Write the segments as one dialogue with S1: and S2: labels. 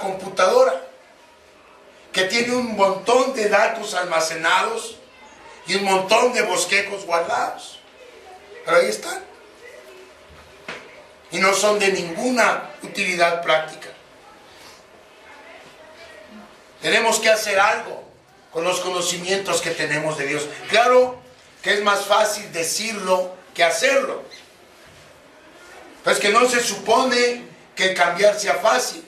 S1: computadora que tiene un montón de datos almacenados y un montón de bosquejos guardados. Pero ahí están. Y no son de ninguna utilidad práctica. Tenemos que hacer algo con los conocimientos que tenemos de Dios. Claro que es más fácil decirlo que hacerlo. Pues que no se supone que cambiar sea fácil.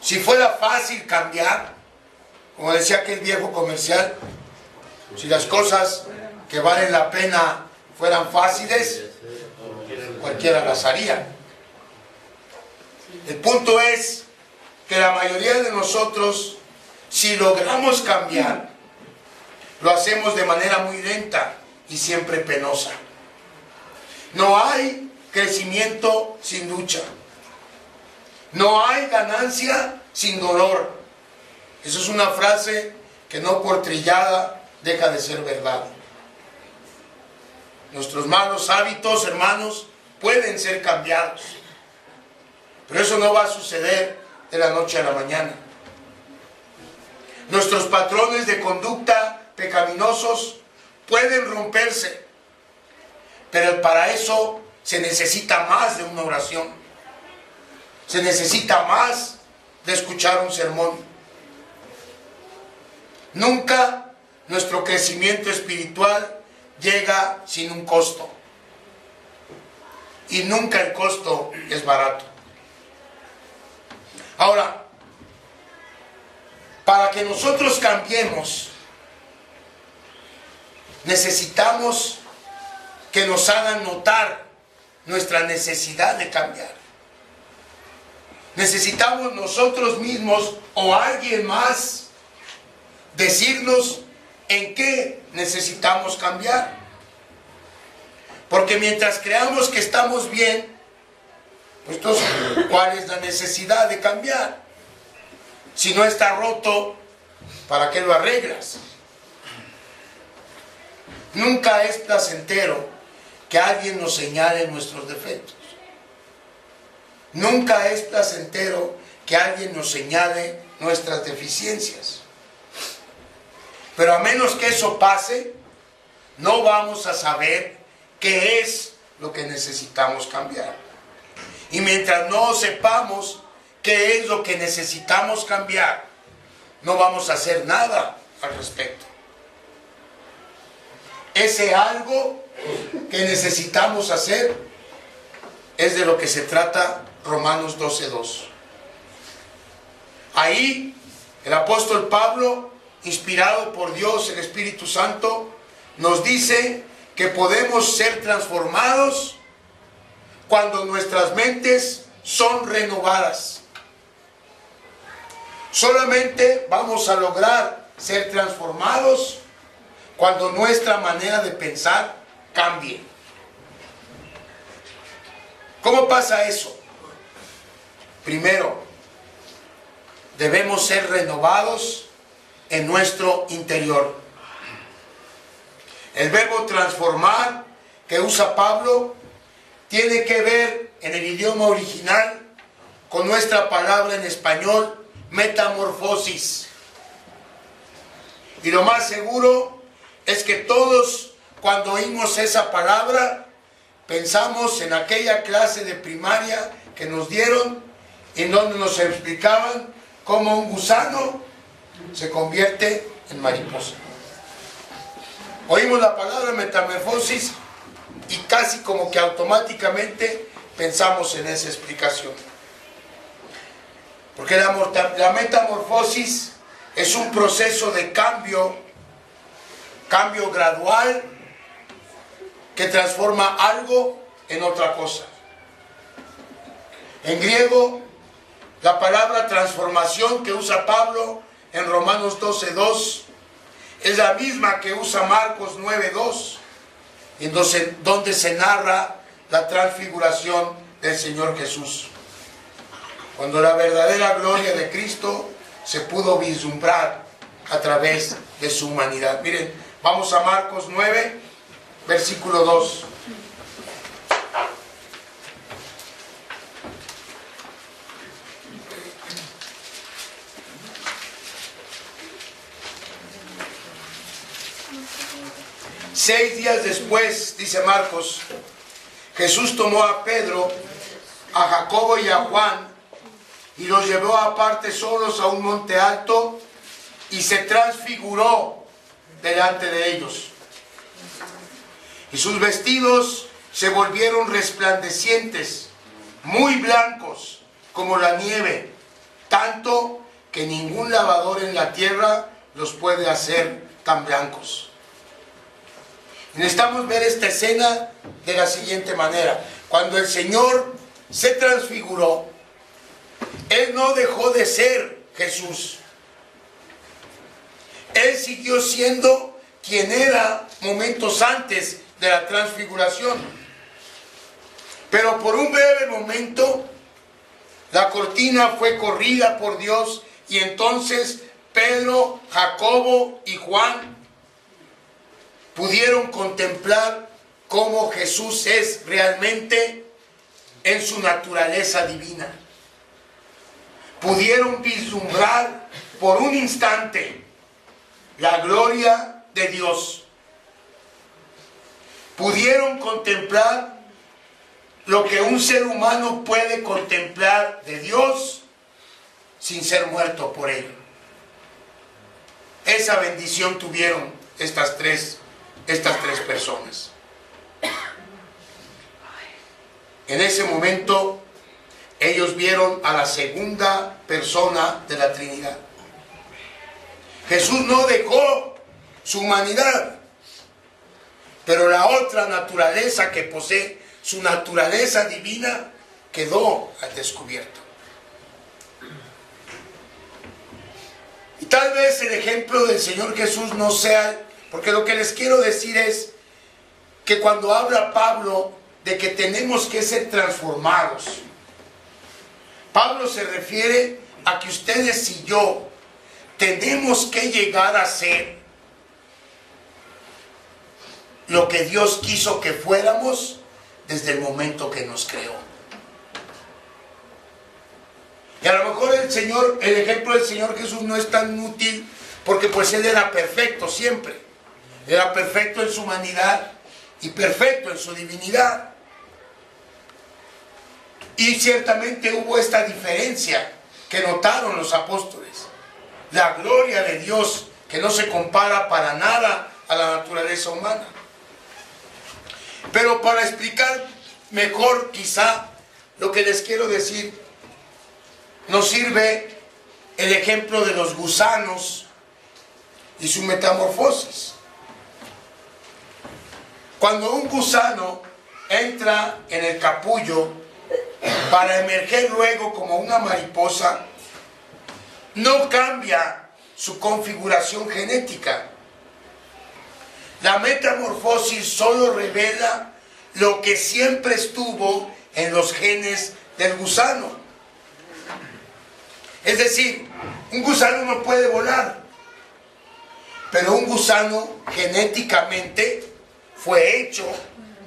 S1: Si fuera fácil cambiar, como decía aquel viejo comercial, si las cosas que valen la pena fueran fáciles, cualquiera las haría. El punto es que la mayoría de nosotros, si logramos cambiar, lo hacemos de manera muy lenta y siempre penosa. No hay crecimiento sin lucha. No hay ganancia sin dolor. Eso es una frase que no por trillada deja de ser verdad. Nuestros malos hábitos, hermanos, pueden ser cambiados. Pero eso no va a suceder de la noche a la mañana. Nuestros patrones de conducta pecaminosos pueden romperse. Pero para eso se necesita más de una oración. Se necesita más de escuchar un sermón. Nunca nuestro crecimiento espiritual llega sin un costo. Y nunca el costo es barato. Ahora, para que nosotros cambiemos, necesitamos que nos hagan notar nuestra necesidad de cambiar. Necesitamos nosotros mismos o alguien más decirnos en qué necesitamos cambiar. Porque mientras creamos que estamos bien, pues entonces, ¿cuál es la necesidad de cambiar? Si no está roto, ¿para qué lo arreglas? Nunca es placentero que alguien nos señale nuestros defectos. Nunca es placentero que alguien nos señale nuestras deficiencias. Pero a menos que eso pase, no vamos a saber qué es lo que necesitamos cambiar. Y mientras no sepamos qué es lo que necesitamos cambiar, no vamos a hacer nada al respecto. Ese algo que necesitamos hacer es de lo que se trata Romanos 12:2. Ahí el apóstol Pablo, inspirado por Dios, el Espíritu Santo, nos dice que podemos ser transformados cuando nuestras mentes son renovadas. Solamente vamos a lograr ser transformados cuando nuestra manera de pensar cambie. ¿Cómo pasa eso? Primero, debemos ser renovados en nuestro interior. El verbo transformar que usa Pablo tiene que ver en el idioma original con nuestra palabra en español, metamorfosis. Y lo más seguro es que todos, cuando oímos esa palabra, pensamos en aquella clase de primaria que nos dieron, en donde nos explicaban cómo un gusano se convierte en mariposa. Oímos la palabra metamorfosis y casi como que automáticamente pensamos en esa explicación. Porque la metamorfosis es un proceso de cambio gradual que transforma algo en otra cosa. En griego, la palabra transformación que usa Pablo en Romanos 12:2 es la misma que usa Marcos 9:2, donde se narra la transfiguración del Señor Jesús. Cuando la verdadera gloria de Cristo se pudo vislumbrar a través de su humanidad. Miren, vamos a Marcos 9, versículo 2. 6 días después, dice Marcos, Jesús tomó a Pedro, a Jacobo y a Juan y los llevó aparte solos a un monte alto y se transfiguró delante de ellos. Y sus vestidos se volvieron resplandecientes, muy blancos como la nieve, tanto que ningún lavador en la tierra los puede hacer tan blancos. Necesitamos ver esta escena de la siguiente manera. Cuando el Señor se transfiguró, Él no dejó de ser Jesús. Él siguió siendo quien era momentos antes de la transfiguración. Pero por un breve momento, la cortina fue corrida por Dios y entonces Pedro, Jacobo y Juan pudieron contemplar cómo Jesús es realmente en su naturaleza divina. Pudieron vislumbrar por un instante la gloria de Dios. Pudieron contemplar lo que un ser humano puede contemplar de Dios sin ser muerto por él. Esa bendición tuvieron estas tres personas. En ese momento ellos vieron a la segunda persona de la Trinidad. Jesús no dejó su humanidad, pero la otra naturaleza que posee, su naturaleza divina, quedó al descubierto. Y tal vez el ejemplo del Señor Jesús no sea, porque lo que les quiero decir es que cuando habla Pablo de que tenemos que ser transformados, Pablo se refiere a que ustedes y yo tenemos que llegar a ser lo que Dios quiso que fuéramos desde el momento que nos creó. Y a lo mejor el ejemplo del Señor Jesús no es tan útil porque pues Él era perfecto siempre. Era perfecto en su humanidad y perfecto en su divinidad. Y ciertamente hubo esta diferencia que notaron los apóstoles. La gloria de Dios que no se compara para nada a la naturaleza humana. Pero para explicar mejor quizá lo que les quiero decir, nos sirve el ejemplo de los gusanos y su metamorfosis. Cuando un gusano entra en el capullo para emerger luego como una mariposa, no cambia su configuración genética. La metamorfosis solo revela lo que siempre estuvo en los genes del gusano. Es decir, un gusano no puede volar, pero un gusano genéticamente fue hecho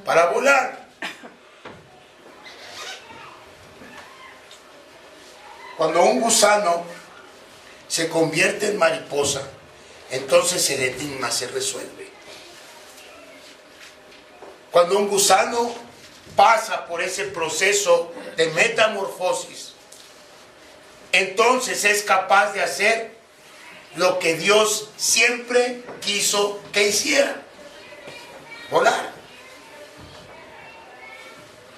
S1: para volar. Cuando un gusano se convierte en mariposa, entonces el enigma se resuelve. Cuando un gusano pasa por ese proceso de metamorfosis, entonces es capaz de hacer lo que Dios siempre quiso que hiciera: volar.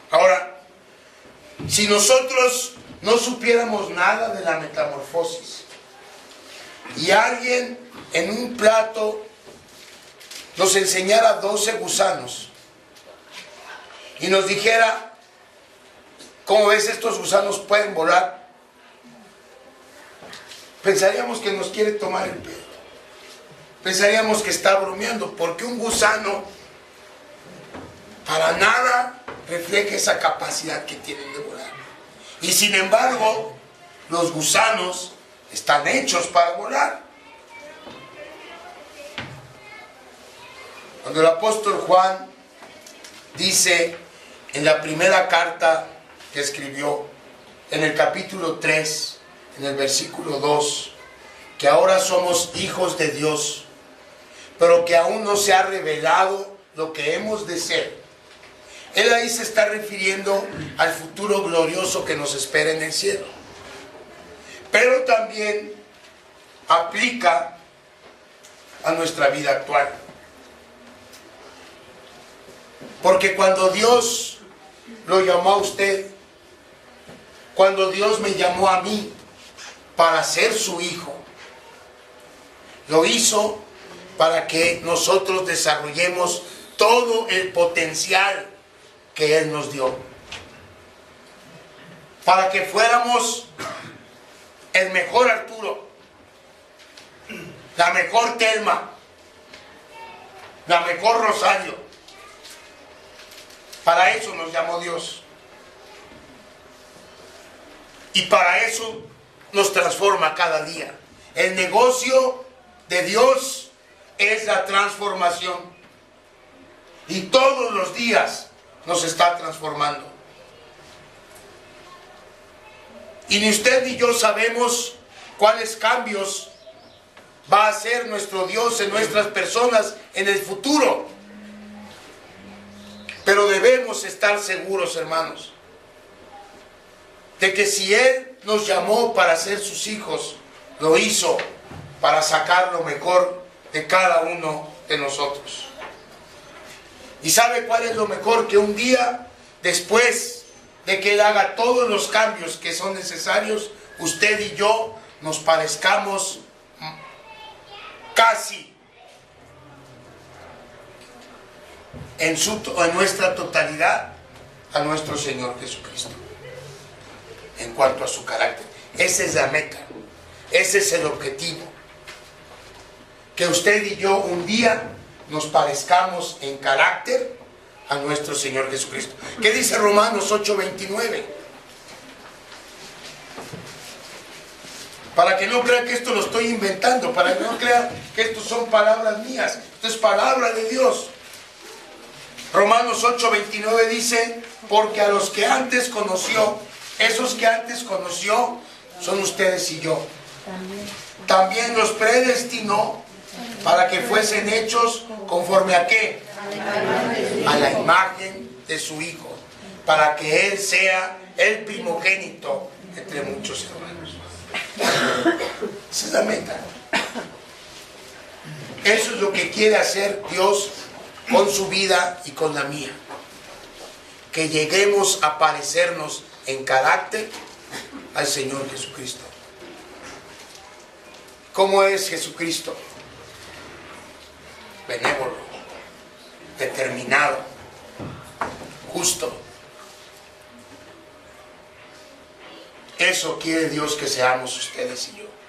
S1: Ahora, si nosotros no supiéramos nada de la metamorfosis y alguien en un plato nos enseñara 12 gusanos y nos dijera: ¿cómo ves, estos gusanos pueden volar?, pensaríamos que nos quiere tomar el pelo. Pensaríamos que está bromeando, porque un gusano para nada refleja esa capacidad que tienen de volar. Y sin embargo, los gusanos están hechos para volar. Cuando el apóstol Juan dice en la primera carta que escribió, en el capítulo 3, en el versículo 2, que ahora somos hijos de Dios, pero que aún no se ha revelado lo que hemos de ser. Él ahí se está refiriendo al futuro glorioso que nos espera en el cielo. Pero también aplica a nuestra vida actual. Porque cuando Dios lo llamó a usted, cuando Dios me llamó a mí para ser su hijo, lo hizo para que nosotros desarrollemos todo el potencial que Él nos dio. Para que fuéramos el mejor Arturo, la mejor Telma, la mejor Rosario. Para eso nos llamó Dios. Y para eso nos transforma cada día. El negocio de Dios es la transformación. Y todos los días nos está transformando. Y ni usted ni yo sabemos cuáles cambios va a hacer nuestro Dios en nuestras personas en el futuro. Pero debemos estar seguros, hermanos, de que si Él nos llamó para ser sus hijos, lo hizo para sacar lo mejor de cada uno de nosotros. ¿Y sabe cuál es lo mejor? Que un día, después de que Él haga todos los cambios que son necesarios, usted y yo nos parezcamos casi en nuestra totalidad a nuestro Señor Jesucristo. En cuanto a su carácter. Esa es la meta. Ese es el objetivo. Que usted y yo un día nos parezcamos en carácter a nuestro Señor Jesucristo. ¿Qué dice Romanos 8:29? Para que no crea que esto lo estoy inventando, para que no crea que esto son palabras mías, esto es palabra de Dios. Romanos 8:29 dice, porque a los que antes conoció, esos que antes conoció son ustedes y yo. También los predestinó para que fuesen hechos conforme a ¿qué? A la imagen de su Hijo, para que Él sea el primogénito entre muchos hermanos. Esa es la meta. Eso es lo que quiere hacer Dios con su vida y con la mía. Que lleguemos a parecernos en carácter al Señor Jesucristo. ¿Cómo es Jesucristo? Benévolo, determinado, justo. Eso quiere Dios que seamos ustedes y yo.